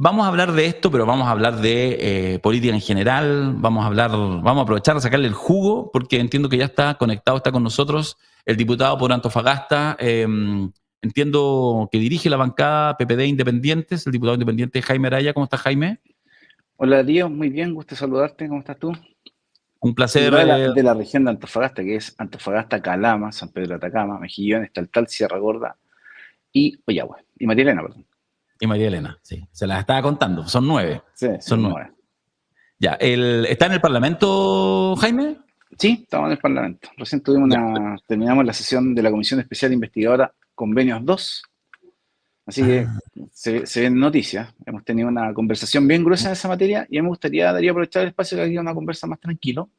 Vamos a hablar de esto, pero vamos a hablar de política en general, vamos a aprovechar de sacarle el jugo, porque entiendo que ya está conectado, está con nosotros el diputado por Antofagasta, entiendo que dirige la bancada PPD Independientes, el diputado independiente Jaime Araya. ¿Cómo está, Jaime? Hola, Tío, muy bien, gusto saludarte, ¿cómo estás tú? Un placer. Diputado de la región de Antofagasta, que es Antofagasta, Calama, San Pedro de Atacama, Mejillones, Taltal, Sierra Gorda y Oyagüe. Y María Elena, perdón. Y María Elena, sí, se las estaba contando, son 9. Sí, Son son 9. 9. Ya, ¿está en el Parlamento, Jaime? Sí, estamos en el Parlamento. Recién Ya. terminamos la sesión de la Comisión Especial Investigadora Convenios 2, así que Ah, se ven noticias. Hemos tenido una conversación bien gruesa en esa materia y me gustaría, Daría, aprovechar el espacio que aquí una conversa más tranquilo.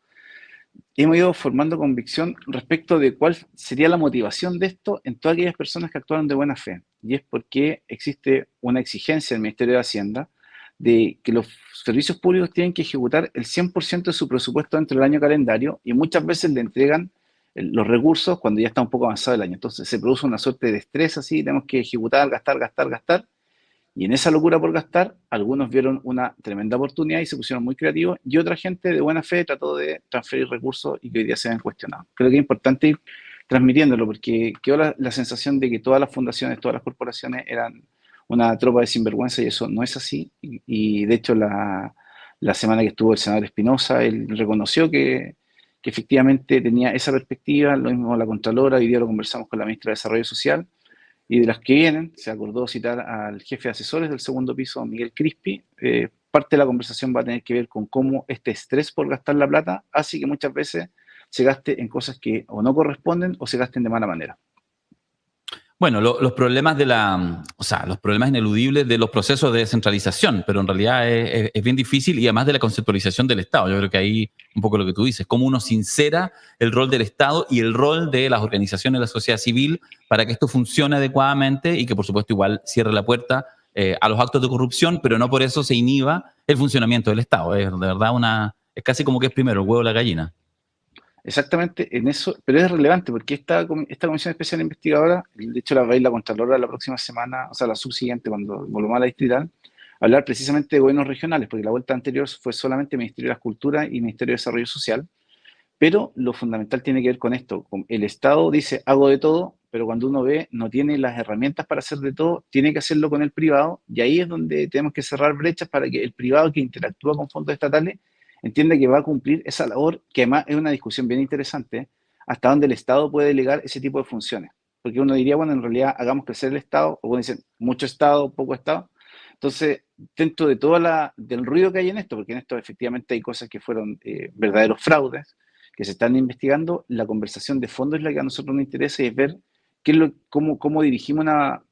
Hemos ido formando convicción respecto de cuál sería la motivación de esto en todas aquellas personas que actuaron de buena fe. Y es porque existe una exigencia del Ministerio de Hacienda de que los servicios públicos tienen que ejecutar el 100% de su presupuesto dentro del año calendario y muchas veces le entregan los recursos cuando ya está un poco avanzado el año. Entonces se produce una suerte de estrés así, tenemos que ejecutar, gastar, gastar, gastar. Y en esa locura por gastar, algunos vieron una tremenda oportunidad y se pusieron muy creativos, y otra gente de buena fe trató de transferir recursos y que hoy día se ven cuestionados. Creo que es importante ir transmitiéndolo porque quedó la sensación de que todas las fundaciones, todas las corporaciones eran una tropa de sinvergüenza y eso no es así. Y de hecho la semana que estuvo el senador Espinosa, él reconoció que efectivamente tenía esa perspectiva, lo mismo la Contralora, hoy día lo conversamos con la ministra de Desarrollo Social. Y de las que vienen, se acordó citar al jefe de asesores del segundo piso, Miguel Crispi. Parte de la conversación va a tener que ver con cómo este estrés por gastar la plata hace que muchas veces se gaste en cosas que o no corresponden o se gasten de mala manera. bueno, los problemas los problemas ineludibles de los procesos de descentralización, pero en realidad es bien difícil y además de la conceptualización del Estado. Yo creo que ahí un poco lo que tú dices, cómo uno sincera el rol del Estado y el rol de las organizaciones de la sociedad civil para que esto funcione adecuadamente y que por supuesto igual cierre la puerta a los actos de corrupción, pero no por eso se inhiba el funcionamiento del Estado. Es de verdad es casi como que es primero el huevo o la gallina. Exactamente en eso, pero es relevante porque esta comisión especial investigadora, de hecho la va a ir la Contralora la próxima semana, o sea, la subsiguiente, cuando volvamos a la distrital, a hablar precisamente de gobiernos regionales, porque la vuelta anterior fue solamente Ministerio de las Culturas y Ministerio de Desarrollo Social. Pero lo fundamental tiene que ver con esto. El Estado dice, hago de todo, pero cuando uno ve, no tiene las herramientas para hacer de todo, tiene que hacerlo con el privado, y ahí es donde tenemos que cerrar brechas para que el privado que interactúa con fondos estatales entienda que va a cumplir esa labor, que además es una discusión bien interesante, hasta dónde el Estado puede delegar ese tipo de funciones. Porque uno diría, bueno, en realidad hagamos crecer el Estado, o dicen, mucho Estado, poco Estado. Entonces, dentro de del ruido que hay en esto, porque en esto efectivamente hay cosas que fueron verdaderos fraudes, que se están investigando, la conversación de fondo es la que a nosotros nos interesa y es ver cómo dirigimos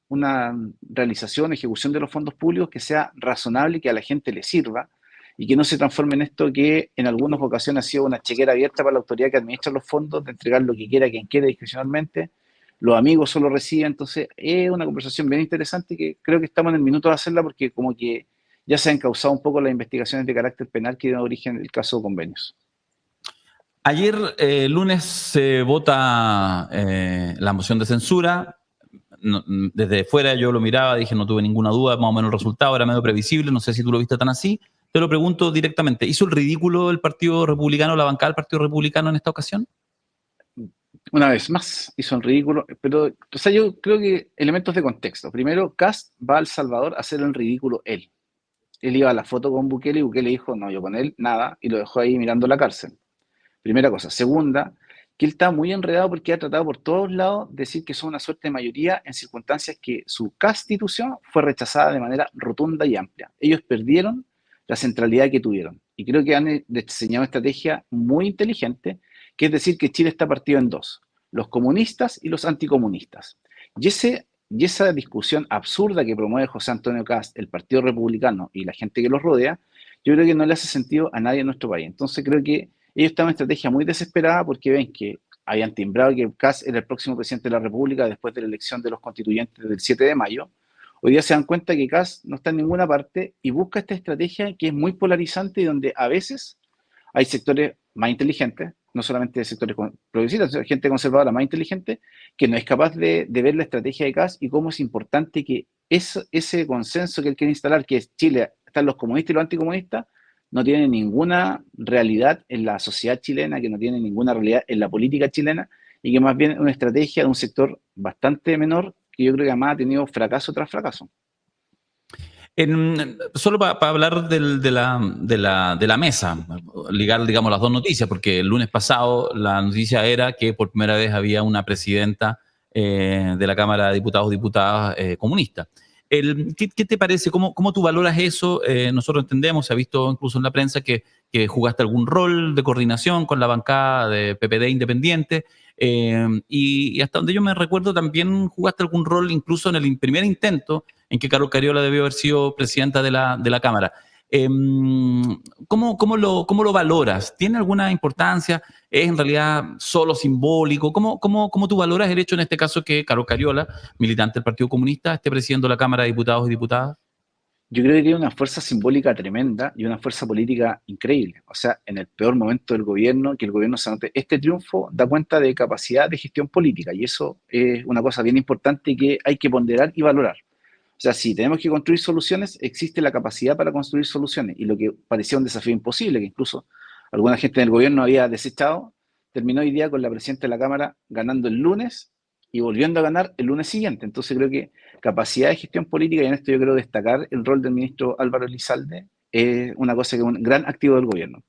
una realización, ejecución de los fondos públicos que sea razonable y que a la gente le sirva y que no se transforme en esto que en algunas ocasiones ha sido una chequera abierta para la autoridad que administra los fondos, de entregar lo que quiera a quien quiera discrecionalmente. Los amigos solo reciben, entonces es una conversación bien interesante que creo que estamos en el minuto de hacerla porque como que ya se han causado un poco las investigaciones de carácter penal que dan origen el caso de convenios. Ayer, lunes, se vota la moción de censura. No, desde fuera yo lo miraba, dije, no tuve ninguna duda, más o menos el resultado era medio previsible, no sé si tú lo viste tan así. Te lo pregunto directamente, ¿hizo el ridículo el Partido Republicano, la bancada del Partido Republicano en esta ocasión? Una vez más hizo el ridículo, pero o sea, yo creo que elementos de contexto. Primero, Kast va a El Salvador a hacer el ridículo él. Él iba a la foto con Bukele y Bukele dijo, no, yo con él nada, y lo dejó ahí mirando la cárcel. Primera cosa. Segunda, que él está muy enredado porque ha tratado por todos lados de decir que son una suerte de mayoría en circunstancias que su constitución fue rechazada de manera rotunda y amplia. Ellos perdieron la centralidad que tuvieron. Y creo que han diseñado una estrategia muy inteligente, que es decir que Chile está partido en dos, los comunistas y los anticomunistas. Y esa discusión absurda que promueve José Antonio Kast, el Partido Republicano y la gente que los rodea, yo creo que no le hace sentido a nadie en nuestro país. Entonces creo que ellos estaban en una estrategia muy desesperada porque ven que habían timbrado que Kast era el próximo presidente de la República después de la elección de los constituyentes del 7 de mayo. Hoy día se dan cuenta que Kast no está en ninguna parte y busca esta estrategia que es muy polarizante y donde a veces hay sectores más inteligentes, no solamente de sectores progresistas, sino gente conservadora más inteligente, que no es capaz de ver la estrategia de Kast y cómo es importante que ese consenso que él quiere instalar, que es Chile, están los comunistas y los anticomunistas, no tiene ninguna realidad en la sociedad chilena, que no tiene ninguna realidad en la política chilena, y que más bien es una estrategia de un sector bastante menor, que yo creo que además ha tenido fracaso tras fracaso. Solo para hablar de la mesa, ligar, digamos, las dos noticias, porque el lunes pasado la noticia era que por primera vez había una presidenta de la Cámara de Diputados y Diputadas comunista. ¿Qué te parece? ¿Cómo tú valoras eso? Nosotros entendemos, se ha visto incluso en la prensa que jugaste algún rol de coordinación con la bancada de PPD Independiente, y hasta donde yo me recuerdo también jugaste algún rol incluso en el primer intento en que Carol Cariola debió haber sido presidenta de la Cámara. ¿Cómo lo valoras? ¿Tiene alguna importancia? ¿Es en realidad solo simbólico? ¿Cómo tú valoras el hecho en este caso que Carol Cariola, militante del Partido Comunista, esté presidiendo la Cámara de Diputados y Diputadas? Yo creo que tiene una fuerza simbólica tremenda y una fuerza política increíble. O sea, en el peor momento del gobierno, que el gobierno se anote, este triunfo da cuenta de capacidad de gestión política y eso es una cosa bien importante que hay que ponderar y valorar. O sea, si tenemos que construir soluciones, existe la capacidad para construir soluciones. Y lo que parecía un desafío imposible, que incluso alguna gente del gobierno había desechado, terminó hoy día con la presidenta de la Cámara ganando el lunes y volviendo a ganar el lunes siguiente. Entonces creo que capacidad de gestión política, y en esto yo creo destacar el rol del ministro Álvaro Elizalde, es una cosa que es un gran activo del gobierno.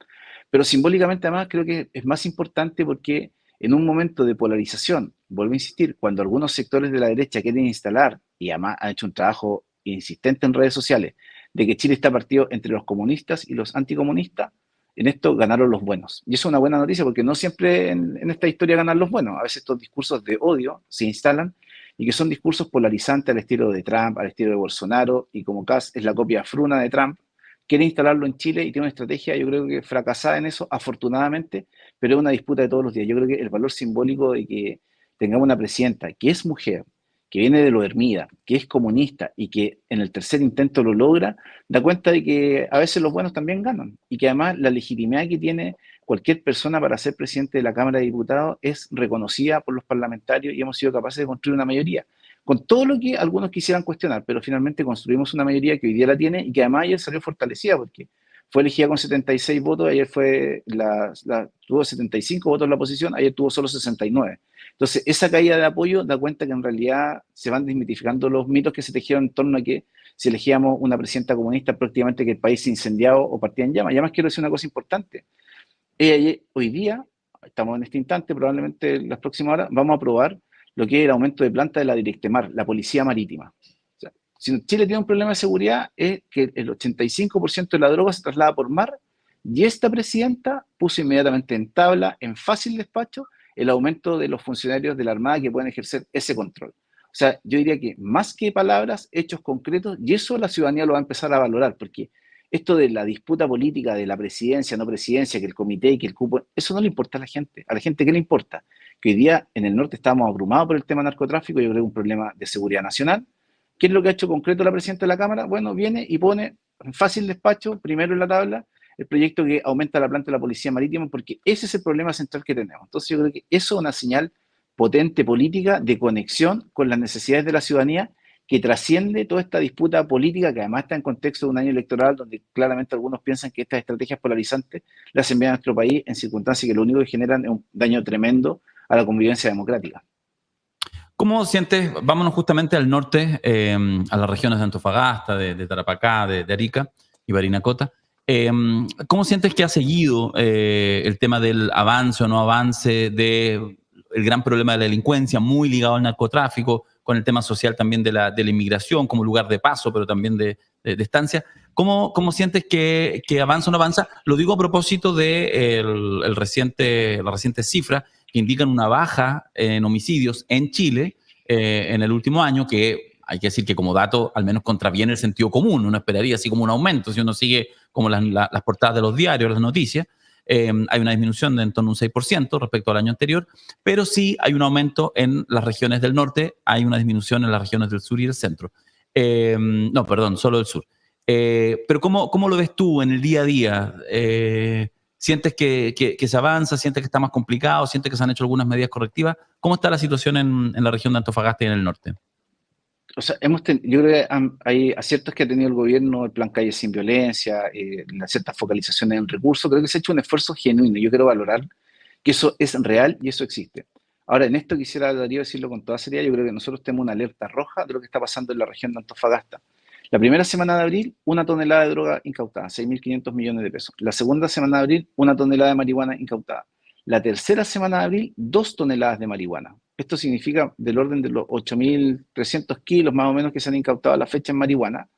Pero simbólicamente además creo que es más importante porque en un momento de polarización, vuelvo a insistir, cuando algunos sectores de la derecha quieren instalar, y además han hecho un trabajo insistente en redes sociales, de que Chile está partido entre los comunistas y los anticomunistas, en esto ganaron los buenos. Y eso es una buena noticia porque no siempre en esta historia ganan los buenos. A veces estos discursos de odio se instalan y que son discursos polarizantes al estilo de Trump, al estilo de Bolsonaro, y como Kass es la copia fruna de Trump, quiere instalarlo en Chile y tiene una estrategia, yo creo que fracasada en eso, afortunadamente, pero es una disputa de todos los días. Yo creo que el valor simbólico de que tengamos una presidenta que es mujer, que viene de lo Hermida, que es comunista y que en el tercer intento lo logra, da cuenta de que a veces los buenos también ganan y que además la legitimidad que tiene cualquier persona para ser presidente de la Cámara de Diputados es reconocida por los parlamentarios y hemos sido capaces de construir una mayoría, con todo lo que algunos quisieran cuestionar, pero finalmente construimos una mayoría que hoy día la tiene y que además ayer salió fortalecida porque fue elegida con 76 votos, ayer tuvo 75 votos en la oposición, ayer tuvo solo 69. Entonces, esa caída de apoyo da cuenta que en realidad se van desmitificando los mitos que se tejieron en torno a que si elegíamos una presidenta comunista, prácticamente que el país se incendiaba o partía en llamas. Y además quiero decir una cosa importante. Hoy día, estamos en este instante, probablemente en las próximas horas, vamos a aprobar lo que es el aumento de planta de la Directemar, la Policía Marítima. O sea, si Chile tiene un problema de seguridad es que el 85% de la droga se traslada por mar y esta presidenta puso inmediatamente en tabla, en fácil despacho, el aumento de los funcionarios de la Armada que pueden ejercer ese control. O sea, yo diría que más que palabras, hechos concretos, y eso la ciudadanía lo va a empezar a valorar, porque esto de la disputa política de la presidencia, no presidencia, que el comité y que el cupo, eso no le importa a la gente. ¿A la gente qué le importa? Que hoy día en el norte estamos abrumados por el tema narcotráfico, yo creo que es un problema de seguridad nacional. ¿Qué es lo que ha hecho concreto la presidenta de la Cámara? Bueno, viene y pone en fácil despacho, primero en la tabla, el proyecto que aumenta la planta de la Policía Marítima, porque ese es el problema central que tenemos. Entonces yo creo que eso es una señal potente política de conexión con las necesidades de la ciudadanía que trasciende toda esta disputa política que además está en contexto de un año electoral donde claramente algunos piensan que estas estrategias polarizantes las envían a nuestro país en circunstancias que lo único que generan es un daño tremendo a la convivencia democrática. ¿Cómo sientes, vámonos justamente al norte, a las regiones de Antofagasta, de Tarapacá, de Arica y Parinacota? ¿Cómo sientes que ha seguido el tema del avance o no avance del gran problema de la delincuencia, muy ligado al narcotráfico, con el tema social también de la inmigración como lugar de paso, pero también de estancia? ¿Cómo sientes que avanza o no avanza? Lo digo a propósito de la reciente cifra que indican una baja en homicidios en Chile en el último año, que hay que decir que como dato al menos contraviene el sentido común. Uno esperaría así como un aumento si uno sigue como las portadas de los diarios, las noticias. Hay una disminución de en torno a un 6% respecto al año anterior, pero sí hay un aumento en las regiones del norte, hay una disminución en las regiones del sur y del centro. No, perdón, solo del sur. Pero ¿cómo lo ves tú en el día a día? ¿Sientes que se avanza? ¿Sientes que está más complicado? ¿Sientes que se han hecho algunas medidas correctivas? ¿Cómo está la situación en la región de Antofagasta y en el norte? O sea, yo creo que hay aciertos que ha tenido el gobierno, el plan Calle Sin Violencia, las ciertas focalizaciones en recursos. Creo que se ha hecho un esfuerzo genuino. Yo quiero valorar que eso es real y eso existe. Ahora, en esto quisiera, Darío, decirlo con toda seriedad. Yo creo que nosotros tenemos una alerta roja de lo que está pasando en la región de Antofagasta. La primera semana de abril, 1 tonelada de droga incautada, 6.500 millones de pesos. La segunda semana de abril, 1 tonelada de marihuana incautada. La tercera semana de abril, 2 toneladas de marihuana. Esto significa del orden de los 8.300 kilos más o menos que se han incautado a la fecha en marihuana.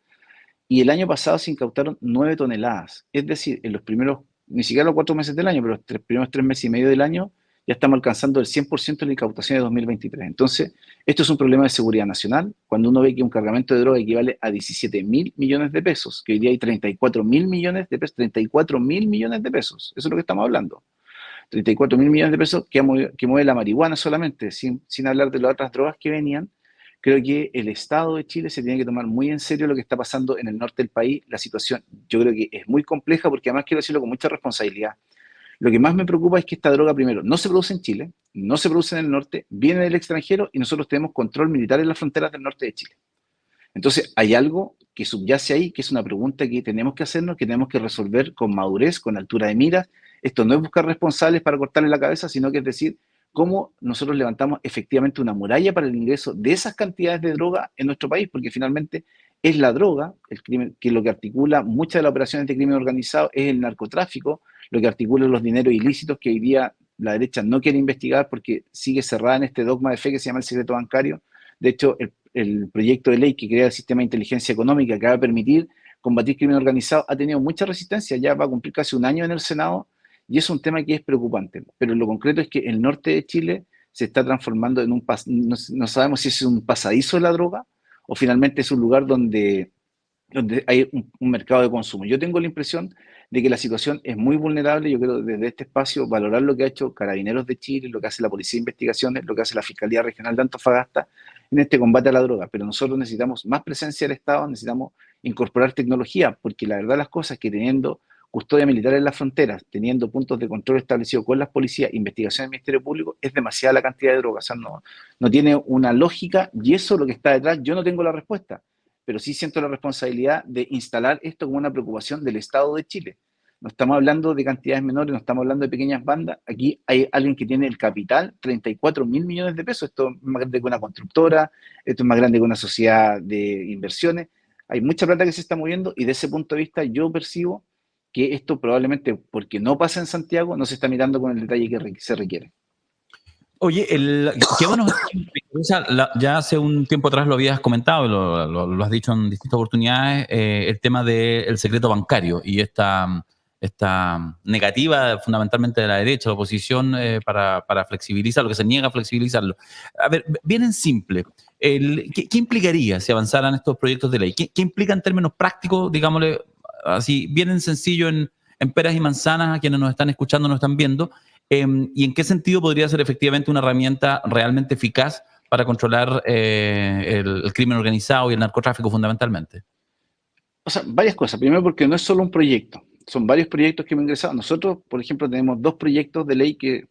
Y el año pasado se incautaron 9 toneladas. Es decir, en los primeros, ni siquiera los 4 meses del año, pero los primeros 3 meses y medio del año, ya estamos alcanzando el 100% de la incautación de 2023. Entonces, esto es un problema de seguridad nacional. Cuando uno ve que un cargamento de droga equivale a 17.000 millones de pesos, que hoy día hay 34.000 millones de pesos, 34.000 millones de pesos, eso es lo que estamos hablando. 34.000 millones de pesos que mueve la marihuana solamente, sin hablar de las otras drogas que venían. Creo que el Estado de Chile se tiene que tomar muy en serio lo que está pasando en el norte del país. La situación yo creo que es muy compleja porque además quiero decirlo con mucha responsabilidad. Lo que más me preocupa es que esta droga, primero, no se produce en Chile, no se produce en el norte, viene del extranjero y nosotros tenemos control militar en las fronteras del norte de Chile. Entonces, hay algo que subyace ahí, que es una pregunta que tenemos que hacernos, que tenemos que resolver con madurez, con altura de miras. Esto no es buscar responsables para cortarle la cabeza, sino que es decir, cómo nosotros levantamos efectivamente una muralla para el ingreso de esas cantidades de droga en nuestro país, porque finalmente es la droga, el crimen, que lo que articula muchas de las operaciones de crimen organizado es el narcotráfico, lo que articula los dineros ilícitos que hoy día la derecha no quiere investigar porque sigue cerrada en este dogma de fe que se llama el secreto bancario. De hecho, el proyecto de ley que crea el sistema de inteligencia económica que va a permitir combatir crimen organizado ha tenido mucha resistencia, ya va a cumplir casi un año en el Senado y es un tema que es preocupante. Pero lo concreto es que el norte de Chile se está transformando en no sabemos si es un pasadizo de la droga o finalmente es un lugar donde hay un mercado de consumo. Yo tengo la impresión de que la situación es muy vulnerable. Yo quiero desde este espacio valorar lo que ha hecho Carabineros de Chile, lo que hace la Policía de Investigaciones, lo que hace la Fiscalía Regional de Antofagasta en este combate a la droga. Pero nosotros necesitamos más presencia del Estado, necesitamos incorporar tecnología, porque la verdad las cosas es que teniendo custodia militar en las fronteras, teniendo puntos de control establecidos con las policías, investigación del Ministerio Público, es demasiada la cantidad de drogas. O sea, no tiene una lógica y eso es lo que está detrás. Yo no tengo la respuesta, pero sí siento la responsabilidad de instalar esto como una preocupación del Estado de Chile. No estamos hablando de cantidades menores, no estamos hablando de pequeñas bandas. Aquí hay alguien que tiene el capital, 34.000 millones de pesos. Esto es más grande que una constructora, esto es más grande que una sociedad de inversiones. Hay mucha plata que se está moviendo y de ese punto de vista yo percibo que esto probablemente, porque no pasa en Santiago, no se está mirando con el detalle que se requiere. Oye, qué buenos ejemplos. Ya hace un tiempo atrás lo habías comentado, lo has dicho en distintas oportunidades, el tema del secreto bancario y esta negativa fundamentalmente de la derecha, la oposición, para flexibilizar, lo que se niega a flexibilizarlo. A ver, bien en simple, ¿qué implicaría si avanzaran estos proyectos de ley? ¿Qué implica en términos prácticos, digámosle así, bien en sencillo, en peras y manzanas, a quienes nos están escuchando, nos están viendo? ¿Y en qué sentido podría ser efectivamente una herramienta realmente eficaz para controlar el crimen organizado y el narcotráfico fundamentalmente? O sea, varias cosas. Primero, porque no es solo un proyecto, son varios proyectos que hemos ingresado. Nosotros, por ejemplo, tenemos 2 proyectos de ley que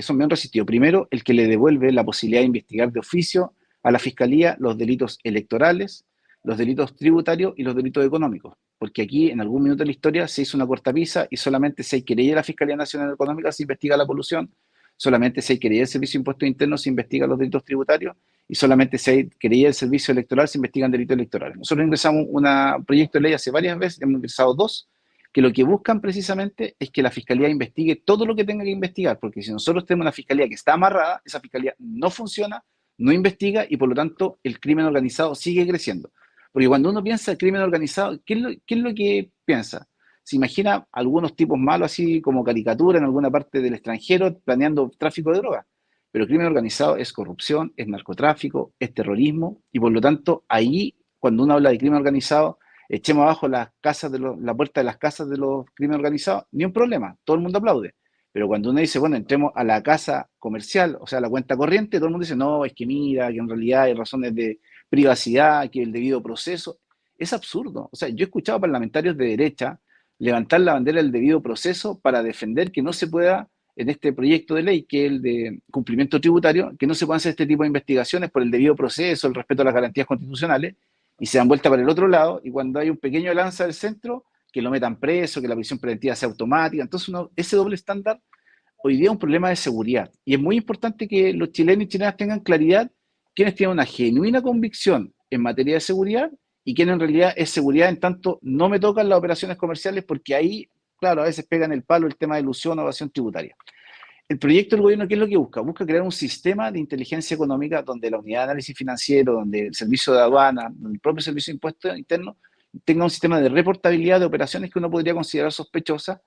son bien resistidos. Primero, el que le devuelve la posibilidad de investigar de oficio a la Fiscalía los delitos electorales, los delitos tributarios y los delitos económicos. Porque aquí, en algún minuto de la historia, se hizo una cortapisa y solamente si hay querella de la Fiscalía Nacional Económica se investiga la colusión, solamente si hay querella del Servicio de Impuestos Internos se investiga los delitos tributarios y solamente si hay querella del servicio electoral se investigan delitos electorales. Nosotros ingresamos un proyecto de ley hace varias veces, hemos ingresado 2, que lo que buscan precisamente es que la Fiscalía investigue todo lo que tenga que investigar, porque si nosotros tenemos una Fiscalía que está amarrada, esa Fiscalía no funciona, no investiga y por lo tanto el crimen organizado sigue creciendo. Porque cuando uno piensa en crimen organizado, ¿qué es lo que piensa? Se imagina algunos tipos malos así como caricatura en alguna parte del extranjero planeando tráfico de drogas. Pero el crimen organizado es corrupción, es narcotráfico, es terrorismo, y por lo tanto, ahí, cuando uno habla de crimen organizado, echemos abajo la puerta de las casas de los crímenes organizados, ni un problema, todo el mundo aplaude. Pero cuando uno dice, bueno, entremos a la casa comercial, o sea, a la cuenta corriente, todo el mundo dice, no, es que mira, que en realidad hay razones de privacidad, que el debido proceso. Es absurdo. O sea, yo he escuchado parlamentarios de derecha levantar la bandera del debido proceso para defender que no se pueda, en este proyecto de ley, que es el de cumplimiento tributario, que no se puedan hacer este tipo de investigaciones por el debido proceso, el respeto a las garantías constitucionales, y se dan vuelta para el otro lado, y cuando hay un pequeño lanza del centro, que lo metan preso, que la prisión preventiva sea automática. Entonces, ese doble estándar hoy día es un problema de seguridad. Y es muy importante que los chilenos y chilenas tengan claridad quiénes tienen una genuina convicción en materia de seguridad y quién en realidad es seguridad en tanto no me tocan las operaciones comerciales, porque ahí, claro, a veces pegan el palo el tema de ilusión o evasión tributaria. El proyecto del gobierno, ¿qué es lo que busca? Busca crear un sistema de inteligencia económica donde la unidad de análisis financiero, donde el servicio de aduana, donde el propio servicio de impuestos internos tenga un sistema de reportabilidad de operaciones que uno podría considerar sospechosas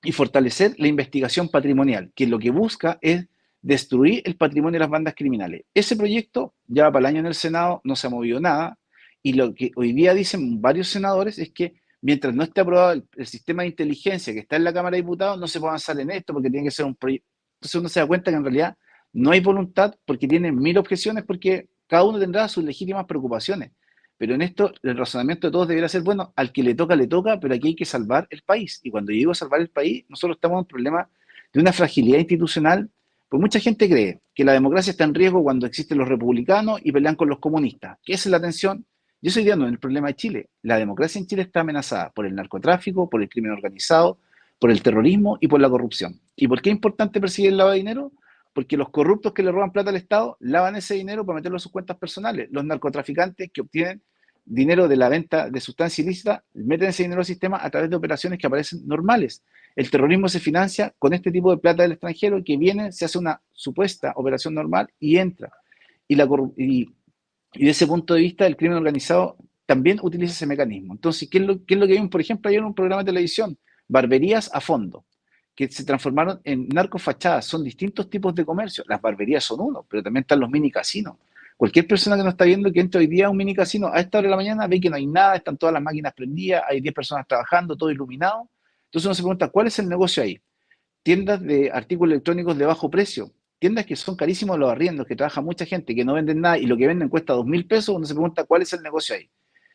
y fortalecer la investigación patrimonial, que lo que busca es destruir el patrimonio de las bandas criminales. Ese proyecto ya va para el año en el Senado, no se ha movido nada, y lo que hoy día dicen varios senadores es que mientras no esté aprobado el sistema de inteligencia que está en la Cámara de Diputados, no se puede avanzar en esto porque tiene que ser un proyecto. Entonces uno se da cuenta que en realidad no hay voluntad porque tienen 1000 objeciones, porque cada uno tendrá sus legítimas preocupaciones. Pero en esto el razonamiento de todos debería ser, bueno, al que le toca, pero aquí hay que salvar el país. Y cuando yo digo salvar el país, nosotros estamos en un problema de una fragilidad institucional, pues mucha gente cree que la democracia está en riesgo cuando existen los republicanos y pelean con los comunistas. ¿Qué es la tensión? Yo soy no en el problema de Chile. La democracia en Chile está amenazada por el narcotráfico, por el crimen organizado, por el terrorismo y por la corrupción. ¿Y por qué es importante perseguir el lavado de dinero? Porque los corruptos que le roban plata al Estado lavan ese dinero para meterlo en sus cuentas personales. Los narcotraficantes que obtienen dinero de la venta de sustancia ilícita meten ese dinero al sistema a través de operaciones que aparecen normales. El terrorismo se financia con este tipo de plata del extranjero que viene, se hace una supuesta operación normal y entra. Y desde ese punto de vista, el crimen organizado también utiliza ese mecanismo. Entonces, ¿qué es lo que hay? Por ejemplo, hay un programa de televisión, Barberías a Fondo, que se transformaron en narcofachadas. Son distintos tipos de comercio. Las barberías son uno, pero también están los mini casinos. Cualquier persona que nos está viendo que entre hoy día a un mini casino a esta hora de la mañana ve que no hay nada, están todas las máquinas prendidas, hay 10 personas trabajando, todo iluminado. Entonces uno se pregunta, ¿cuál es el negocio ahí? Tiendas de artículos electrónicos de bajo precio, tiendas que son carísimos los arriendos, que trabaja mucha gente, que no venden nada y lo que venden cuesta 2000 pesos, uno se pregunta, ¿cuál es el negocio ahí?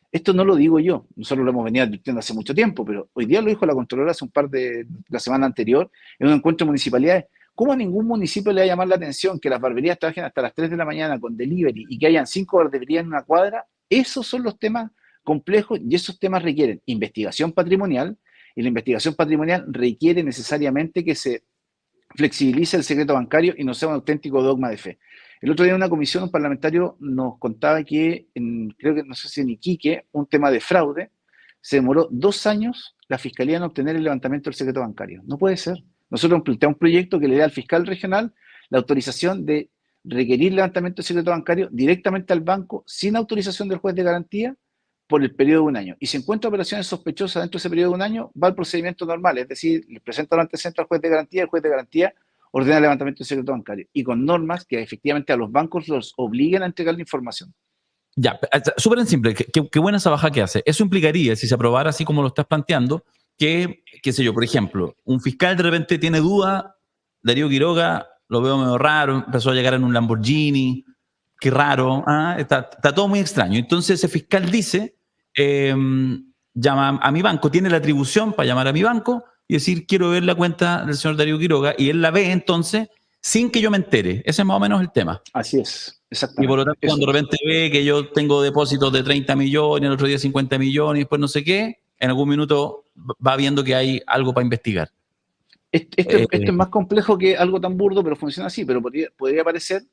Esto no lo digo yo, nosotros lo hemos venido advirtiendo hace mucho tiempo, pero hoy día lo dijo la Contralora hace la semana anterior, en un encuentro de municipalidades. ¿Cómo a ningún municipio le va a llamar la atención que las barberías trabajen hasta las 3 de la mañana con delivery y que hayan 5 barberías en una cuadra? Esos son los temas complejos y esos temas requieren investigación patrimonial, y la investigación patrimonial requiere necesariamente que se flexibilice el secreto bancario y no sea un auténtico dogma de fe. El otro día en una comisión un parlamentario nos contaba que, creo que no sé si en Iquique, un tema de fraude, se demoró 2 años la fiscalía en obtener el levantamiento del secreto bancario. No puede ser. Nosotros planteamos un proyecto que le dé al fiscal regional la autorización de requerir levantamiento del secreto bancario directamente al banco sin autorización del juez de garantía por el periodo de 1 año. Y si encuentra operaciones sospechosas dentro de ese periodo de 1 año, va al procedimiento normal, es decir, le presenta los antecedentes al juez de garantía, el juez de garantía ordena el levantamiento del secreto bancario y con normas que efectivamente a los bancos los obliguen a entregar la información. Ya, súper en simple, qué buena esa baja que hace. Eso implicaría, si se aprobara así como lo estás planteando, que, qué sé yo, por ejemplo, un fiscal de repente tiene duda, Darío Quiroga, lo veo medio raro, empezó a llegar en un Lamborghini, qué raro, está todo muy extraño. Entonces ese fiscal dice, llama a mi banco, tiene la atribución para llamar a mi banco y decir, quiero ver la cuenta del señor Darío Quiroga, y él la ve entonces sin que yo me entere. Ese es más o menos el tema. Así es, exactamente. Y por lo tanto, cuando de repente ve que yo tengo depósitos de 30 millones, el otro día 50 millones, y después no sé qué, en algún minuto va viendo que hay algo para investigar. Esto es más complejo que algo tan burdo, pero funciona así. Pero podría parecer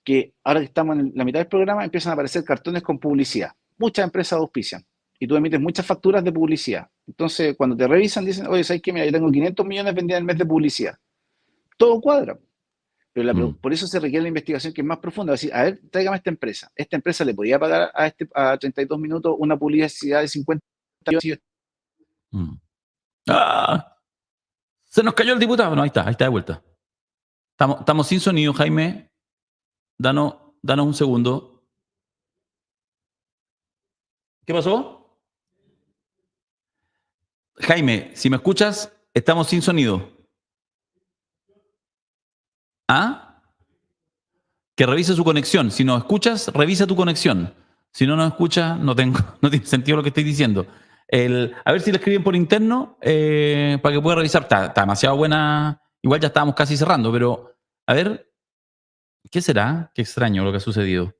que ahora que estamos en la mitad del programa empiezan a aparecer cartones con publicidad. Muchas empresas auspician y tú emites muchas facturas de publicidad. Entonces, cuando te revisan, dicen, oye, ¿sabes qué? Mira, yo tengo 500 millones vendidos en el mes de publicidad. Todo cuadra. Pero por eso se requiere la investigación que es más profunda. Es decir, a ver, tráigame esta empresa. Esta empresa le podía pagar a 32 minutos una publicidad de 50 millones. Se nos cayó el diputado. No, ahí está de vuelta. Estamos sin sonido, Jaime. Danos un segundo. ¿Qué pasó? Jaime, si me escuchas, estamos sin sonido. Que revise su conexión. Si nos escuchas, revisa tu conexión. Si no nos escuchas, no tiene sentido lo que estoy diciendo. A ver si le escriben por interno para que pueda revisar. Está demasiado buena. Igual ya estábamos casi cerrando, pero a ver, ¿qué será? Qué extraño lo que ha sucedido.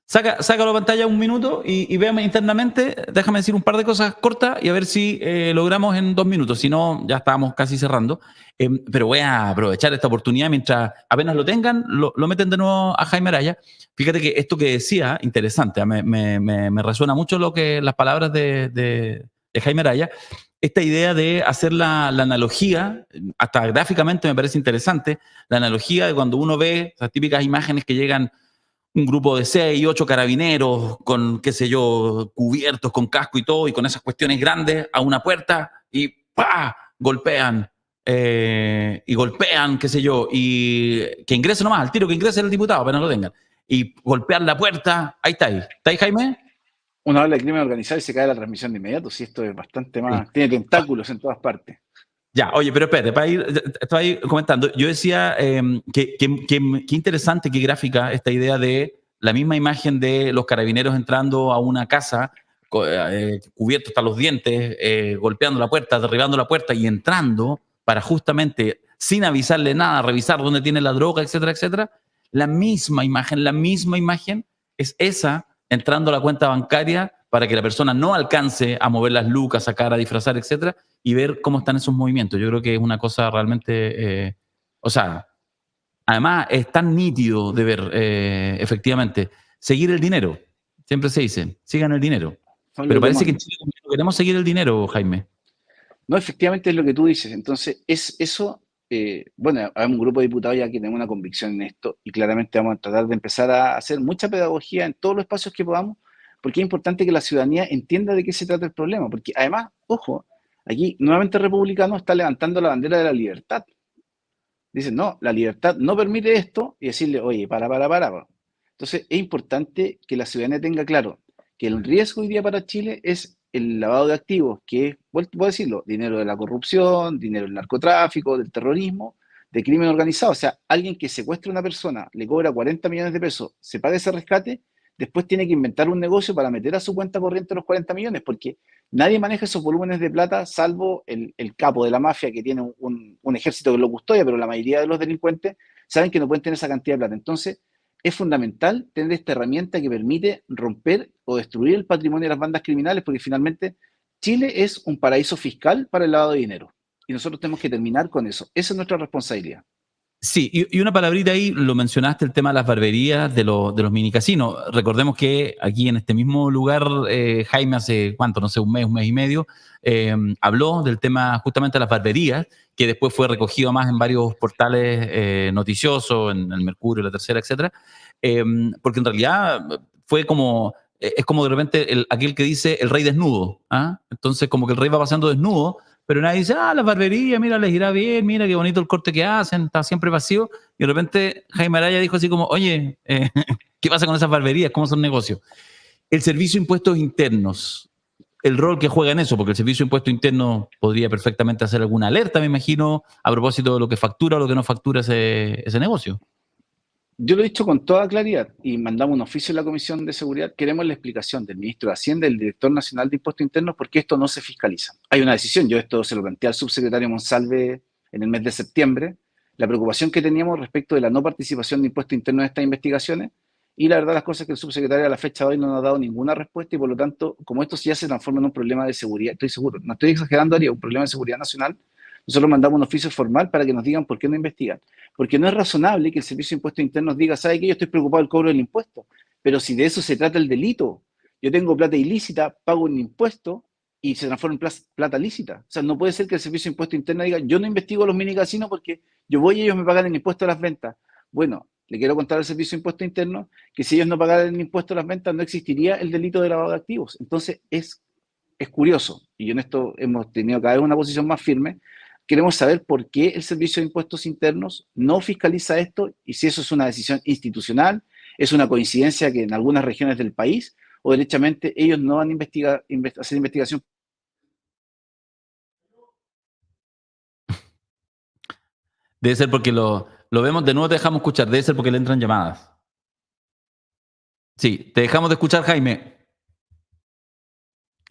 Saca la pantalla un minuto y véame internamente. Déjame decir un par de cosas cortas y a ver si logramos en 2 minutos. Si no, ya estábamos casi cerrando. Pero voy a aprovechar esta oportunidad mientras apenas lo tengan, lo meten de nuevo a Jaime Araya. Fíjate que esto que decía, interesante, me resuena mucho las palabras de Jaime Araya. Esta idea de hacer la analogía, hasta gráficamente me parece interesante, la analogía de cuando uno ve esas típicas imágenes que llegan un grupo de 6, 8 carabineros con, qué sé yo, cubiertos con casco y todo, y con esas cuestiones grandes a una puerta y ¡pa! Golpean. Y golpean, qué sé yo, y que ingrese nomás, al tiro que ingrese el diputado, apenas lo tengan. Y golpean la puerta. Ahí está ahí. ¿Está ahí, Jaime? Uno habla de crimen organizado y se cae la transmisión de inmediato, si esto es bastante Sí. más, tiene tentáculos en todas partes. Ya, oye, pero espérate, estaba ahí comentando. Yo decía que interesante, qué gráfica esta idea de la misma imagen de los carabineros entrando a una casa cubiertos hasta los dientes, golpeando la puerta, derribando la puerta y entrando para justamente, sin avisarle nada, revisar dónde tiene la droga, etcétera, etcétera. La misma imagen es esa entrando a la cuenta bancaria para que la persona no alcance a mover las lucas, sacar, a disfrazar, etcétera, y ver cómo están esos movimientos. Yo creo que es una cosa realmente, o sea, además es tan nítido de ver, efectivamente, seguir el dinero. Siempre se dice, sigan el dinero. Pero parece que en Chile no queremos seguir el dinero, Jaime. No, efectivamente es lo que tú dices. Entonces, es eso, bueno, hay un grupo de diputados ya que tenemos una convicción en esto y claramente vamos a tratar de empezar a hacer mucha pedagogía en todos los espacios que podamos, porque es importante que la ciudadanía entienda de qué se trata el problema, porque además, ojo, aquí nuevamente el republicano está levantando la bandera de la libertad. Dicen, no, la libertad no permite esto y decirle, oye, para. Entonces, es importante que la ciudadanía tenga claro que el riesgo hoy día para Chile es el lavado de activos, que es, puedo decirlo, dinero de la corrupción, dinero del narcotráfico, del terrorismo, de crimen organizado. O sea, alguien que secuestra a una persona, le cobra 40 millones de pesos, se paga ese rescate, después tiene que inventar un negocio para meter a su cuenta corriente los 40 millones, porque nadie maneja esos volúmenes de plata salvo el capo de la mafia que tiene un ejército que lo custodia, pero la mayoría de los delincuentes saben que no pueden tener esa cantidad de plata. Entonces, es fundamental tener esta herramienta que permite romper o destruir el patrimonio de las bandas criminales, porque finalmente Chile es un paraíso fiscal para el lavado de dinero. Y nosotros tenemos que terminar con eso. Esa es nuestra responsabilidad. Sí, y una palabrita ahí, lo mencionaste, el tema de las barberías, de los mini casinos. Recordemos que aquí en este mismo lugar, Jaime hace, ¿cuánto? No sé, un mes y medio, habló del tema justamente de las barberías, que después fue recogido más en varios portales noticiosos, en el Mercurio, La Tercera, etcétera, porque en realidad fue como, es como de repente aquel que dice el rey desnudo, ¿ah? Entonces como que el rey va pasando desnudo, pero nadie dice, las barberías, mira, les irá bien, mira qué bonito el corte que hacen, está siempre vacío. Y de repente Jaime Araya dijo así como, oye, ¿qué pasa con esas barberías? ¿Cómo son negocios? El servicio de impuestos internos, el rol que juega en eso, porque el servicio de impuestos internos podría perfectamente hacer alguna alerta, me imagino, a propósito de lo que factura o lo que no factura ese negocio. Yo lo he dicho con toda claridad y mandamos un oficio a la Comisión de Seguridad. Queremos la explicación del ministro de Hacienda, del director nacional de Impuestos Internos, porque esto no se fiscaliza. Hay una decisión, yo esto se lo planteé al subsecretario Monsalve en el mes de septiembre, la preocupación que teníamos respecto de la no participación de Impuestos Internos en estas investigaciones, y la verdad las cosas es que el subsecretario a la fecha de hoy no nos ha dado ninguna respuesta y por lo tanto, como esto ya se transforma en un problema de seguridad, estoy seguro, no estoy exagerando, Ariel, un problema de seguridad nacional, nosotros mandamos un oficio formal para que nos digan por qué no investigan. Porque no es razonable que el Servicio de Impuestos Internos diga, ¿sabe qué? Yo estoy preocupado del cobro del impuesto. Pero si de eso se trata el delito, yo tengo plata ilícita, pago un impuesto y se transforma en plata lícita. O sea, no puede ser que el Servicio de Impuestos Internos diga, yo no investigo los minicasinos porque yo voy y ellos me pagan el impuesto a las ventas. Bueno, le quiero contar al Servicio de Impuestos Internos que si ellos no pagaran el impuesto a las ventas no existiría el delito de lavado de activos. Entonces, es curioso, y en esto hemos tenido cada vez una posición más firme. Queremos saber por qué el Servicio de Impuestos Internos no fiscaliza esto y si eso es una decisión institucional, es una coincidencia que en algunas regiones del país o derechamente ellos no van a hacer investigación. Debe ser porque lo vemos, de nuevo te dejamos escuchar, debe ser porque le entran llamadas. Sí, te dejamos de escuchar, Jaime.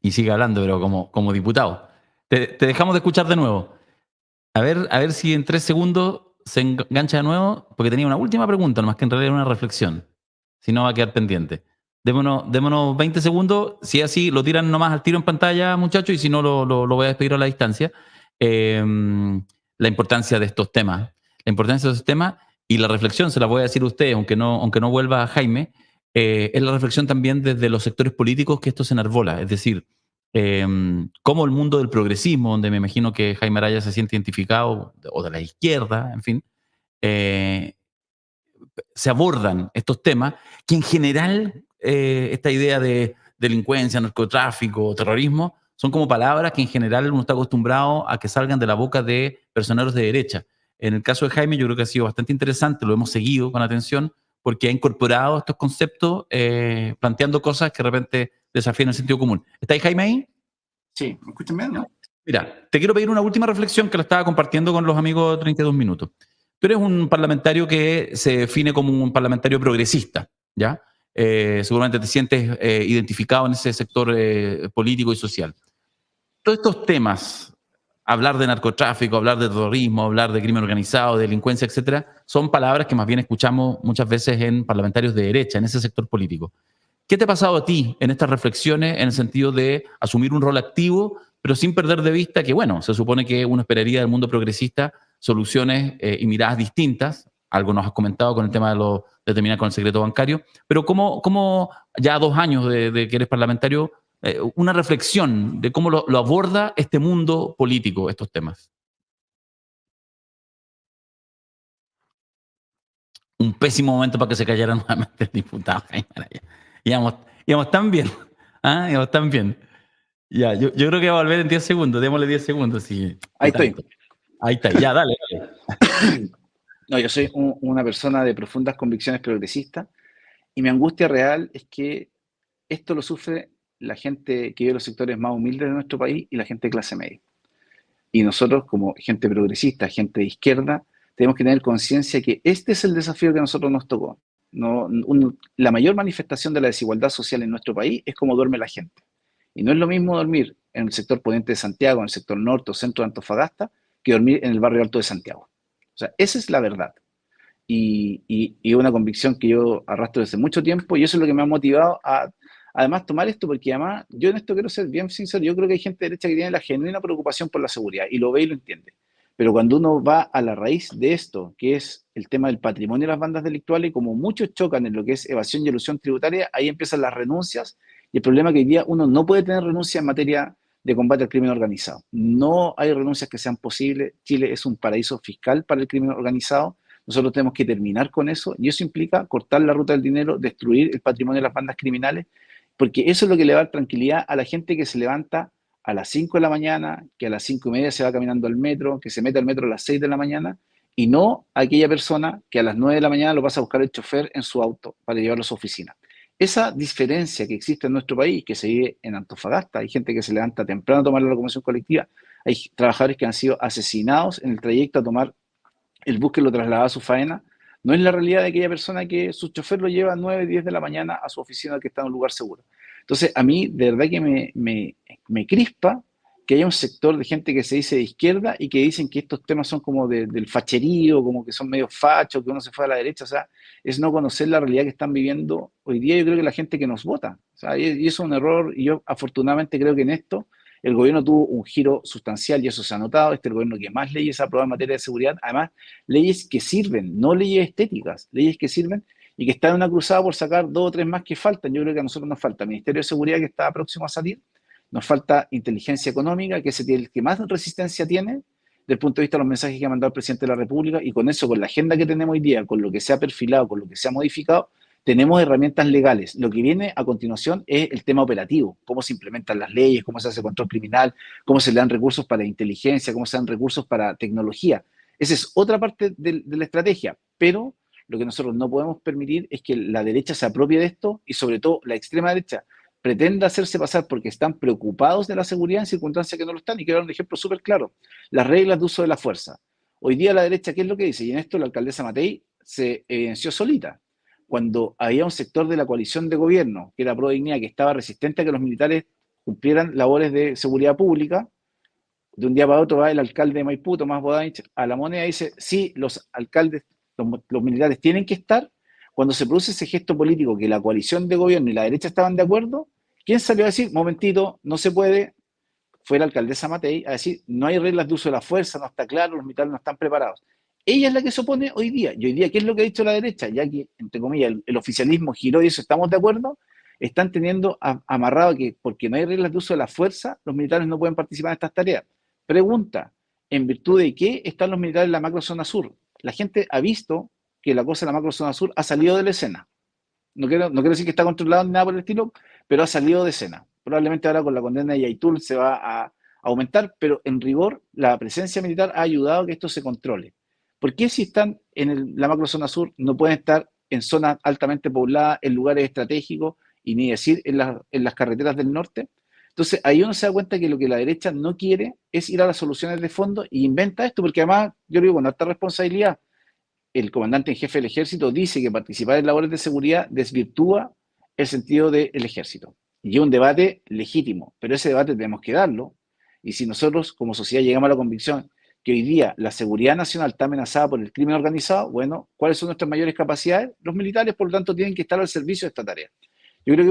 y sigue hablando, pero como diputado. Te dejamos de escuchar de nuevo. A ver si en 3 segundos se engancha de nuevo, porque tenía una última pregunta, nomás que en realidad era una reflexión. Si no, va a quedar pendiente. Démonos 20 segundos. Si es así, lo tiran nomás al tiro en pantalla, muchachos, y si no, lo voy a despedir a la distancia. La importancia de estos temas. La importancia de estos temas y la reflexión, se la voy a decir a ustedes, aunque no vuelva Jaime, es la reflexión también desde los sectores políticos que esto se enarbola. Es decir, cómo el mundo del progresismo, donde me imagino que Jaime Araya se siente identificado, o de la izquierda, en fin, eh, se abordan estos temas, que en general esta idea de delincuencia, narcotráfico, terrorismo, son como palabras que en general uno está acostumbrado a que salgan de la boca de personeros de derecha. En el caso de Jaime yo creo que ha sido bastante interesante, lo hemos seguido con atención, porque ha incorporado estos conceptos planteando cosas que de repente desafían el sentido común. ¿Está ahí Jaime ahí? Sí, ¿me escuchan bien, no? Mira, te quiero pedir una última reflexión que la estaba compartiendo con los amigos de 32 minutos. Tú eres un parlamentario que se define como un parlamentario progresista, ¿ya? Seguramente te sientes identificado en ese sector político y social. Todos estos temas, hablar de narcotráfico, hablar de terrorismo, hablar de crimen organizado, de delincuencia, etcétera, son palabras que más bien escuchamos muchas veces en parlamentarios de derecha, en ese sector político. ¿Qué te ha pasado a ti en estas reflexiones en el sentido de asumir un rol activo, pero sin perder de vista que, bueno, se supone que uno esperaría del mundo progresista soluciones y miradas distintas? Algo nos has comentado con el tema de terminar con el secreto bancario, pero ¿cómo ya 2 años de que eres parlamentario, una reflexión de cómo lo aborda este mundo político, estos temas? Un pésimo momento para que se callara nuevamente el diputado Jaime Araya. Íbamos, íbamos tan bien, ¿ah? Íbamos tan bien. Ya, yo creo que va a volver en 10 segundos. Démosle 10 segundos. Sí, Ahí ¿qué estoy. tanto? Ahí está. Ya, dale, dale. No, yo soy una persona de profundas convicciones progresistas y mi angustia real es que esto lo sufre la gente que vive en los sectores más humildes de nuestro país y la gente de clase media. Y nosotros, como gente progresista, gente de izquierda, tenemos que tener conciencia que este es el desafío que a nosotros nos tocó. No, la mayor manifestación de la desigualdad social en nuestro país es cómo duerme la gente. Y no es lo mismo dormir en el sector poniente de Santiago, en el sector norte o centro de Antofagasta, que dormir en el barrio alto de Santiago. O sea, esa es la verdad. Y una convicción que yo arrastro desde mucho tiempo y eso es lo que me ha motivado a además tomar esto, porque además yo en esto quiero ser bien sincero, yo creo que hay gente de derecha que tiene la genuina preocupación por la seguridad y lo ve y lo entiende. Pero cuando uno va a la raíz de esto, que es el tema del patrimonio de las bandas delictuales, y como muchos chocan en lo que es evasión y elusión tributaria, ahí empiezan las renuncias y el problema es que hoy día uno no puede tener renuncia en materia de combate al crimen organizado. No hay renuncias que sean posibles. Chile es un paraíso fiscal para el crimen organizado. Nosotros tenemos que terminar con eso y eso implica cortar la ruta del dinero, destruir el patrimonio de las bandas criminales, porque eso es lo que le va a dar tranquilidad a la gente que se levanta a las 5 de la mañana, que a las 5:30 se va caminando al metro, que se mete al metro a las 6 de la mañana, y no a aquella persona que a las 9 de la mañana lo pasa a buscar el chofer en su auto para llevarlo a su oficina. Esa diferencia que existe en nuestro país, que se vive en Antofagasta, hay gente que se levanta temprano a tomar la locomoción colectiva, hay trabajadores que han sido asesinados en el trayecto a tomar el bus que lo trasladaba a su faena, no es la realidad de aquella persona que su chofer lo lleva a 9, 10 de la mañana a su oficina que está en un lugar seguro. Entonces, a mí de verdad que me crispa que haya un sector de gente que se dice de izquierda y que dicen que estos temas son como del facherío, como que son medio fachos, que uno se fue a la derecha, o sea, es no conocer la realidad que están viviendo hoy día. Yo creo que la gente que nos vota, o sea, y eso es un error, y yo afortunadamente creo que en esto el gobierno tuvo un giro sustancial y eso se ha notado. Este es el gobierno que más leyes ha aprobado en materia de seguridad, además leyes que sirven, no leyes estéticas, leyes que sirven y que están en una cruzada por sacar 2 o 3 más que faltan. Yo creo que a nosotros nos falta el Ministerio de Seguridad, que está próximo a salir, nos falta inteligencia económica, que es el que más resistencia tiene desde el punto de vista de los mensajes que ha mandado el presidente de la República, y con eso, con la agenda que tenemos hoy día, con lo que se ha perfilado, con lo que se ha modificado, tenemos herramientas legales. Lo que viene a continuación es el tema operativo, cómo se implementan las leyes, cómo se hace control criminal, cómo se le dan recursos para inteligencia, cómo se dan recursos para tecnología. Esa es otra parte de la estrategia, pero lo que nosotros no podemos permitir es que la derecha se apropie de esto y sobre todo la extrema derecha pretenda hacerse pasar porque están preocupados de la seguridad en circunstancias que no lo están. Y quiero dar un ejemplo súper claro: las reglas de uso de la fuerza. Hoy día la derecha, ¿qué es lo que dice? Y en esto la alcaldesa Matei se evidenció solita. Cuando había un sector de la coalición de gobierno, que era Pro Dignidad, que estaba resistente a que los militares cumplieran labores de seguridad pública. De un día para otro va el alcalde de Maipú, Tomás Bodanich, a La Moneda y dice, sí, los alcaldes, los militares tienen que estar. Cuando se produce ese gesto político que la coalición de gobierno y la derecha estaban de acuerdo, ¿quién salió a decir, momentito, no se puede? Fue la alcaldesa Matei a decir, no hay reglas de uso de la fuerza, no está claro, los militares no están preparados. Ella es la que se opone hoy día. Y hoy día, ¿qué es lo que ha dicho la derecha? Ya que, entre comillas, el oficialismo giró y eso estamos de acuerdo, están teniendo amarrado que porque no hay reglas de uso de la fuerza, los militares no pueden participar en estas tareas. Pregunta, ¿en virtud de qué están los militares en la macrozona sur? La gente ha visto que la cosa en la macrozona sur ha salido de la escena. No quiero decir que está controlado ni nada por el estilo, pero ha salido de escena. Probablemente ahora con la condena de Yaitul se va a aumentar, pero en rigor la presencia militar ha ayudado a que esto se controle. ¿Por qué si están en la macrozona sur no pueden estar en zonas altamente pobladas, en lugares estratégicos y ni decir en las carreteras del norte? Entonces ahí uno se da cuenta que lo que la derecha no quiere es ir a las soluciones de fondo y inventa esto, porque además, yo digo, con alta responsabilidad, el comandante en jefe del ejército dice que participar en labores de seguridad desvirtúa el sentido del ejército. Y es un debate legítimo, pero ese debate tenemos que darlo. Y si nosotros como sociedad llegamos a la convicción que hoy día la seguridad nacional está amenazada por el crimen organizado, bueno, ¿cuáles son nuestras mayores capacidades? Los militares, por lo tanto, tienen que estar al servicio de esta tarea. Yo creo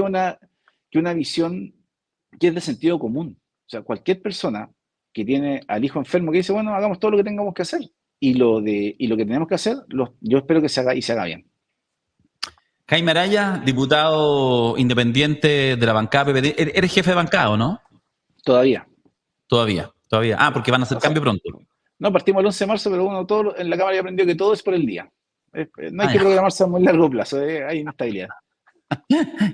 que una visión que es de sentido común. O sea, cualquier persona que tiene al hijo enfermo que dice, bueno, hagamos todo lo que tengamos que hacer. Y lo que tenemos que hacer, yo espero que se haga y se haga bien. Jaime Araya, diputado independiente de la bancada PPD. ¿Eres jefe de bancada o no? Todavía. Todavía. Ah, porque van a hacer cambio pronto. No, partimos el 11 de marzo, pero bueno, todo en la Cámara ya aprendió que todo es por el día. No hay que programarse a muy largo plazo, hay inestabilidad.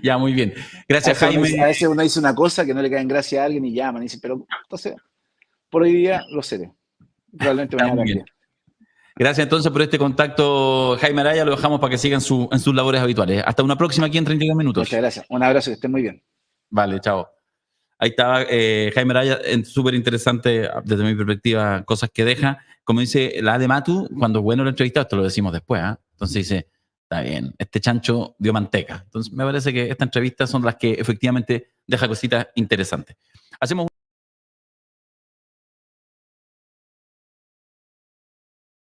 Ya, muy bien. Gracias, Jaime. A veces uno dice una cosa que no le cae en gracia a alguien y llaman y dice, pero entonces, por hoy día lo seré. Probablemente mañana también. Gracias entonces por este contacto, Jaime Araya. Lo dejamos para que sigan en sus labores habituales. Hasta una próxima aquí en 32 minutos. Muchas gracias. Un abrazo, que estén muy bien. Vale, chao. Ahí estaba Jaime Araya, súper interesante desde mi perspectiva, cosas que deja. Como dice la de Matu, cuando es bueno lo entrevistado, esto lo decimos después, ¿eh? Entonces dice, está bien, este chancho dio manteca. Entonces me parece que estas entrevistas son las que efectivamente deja cositas interesantes. Hacemos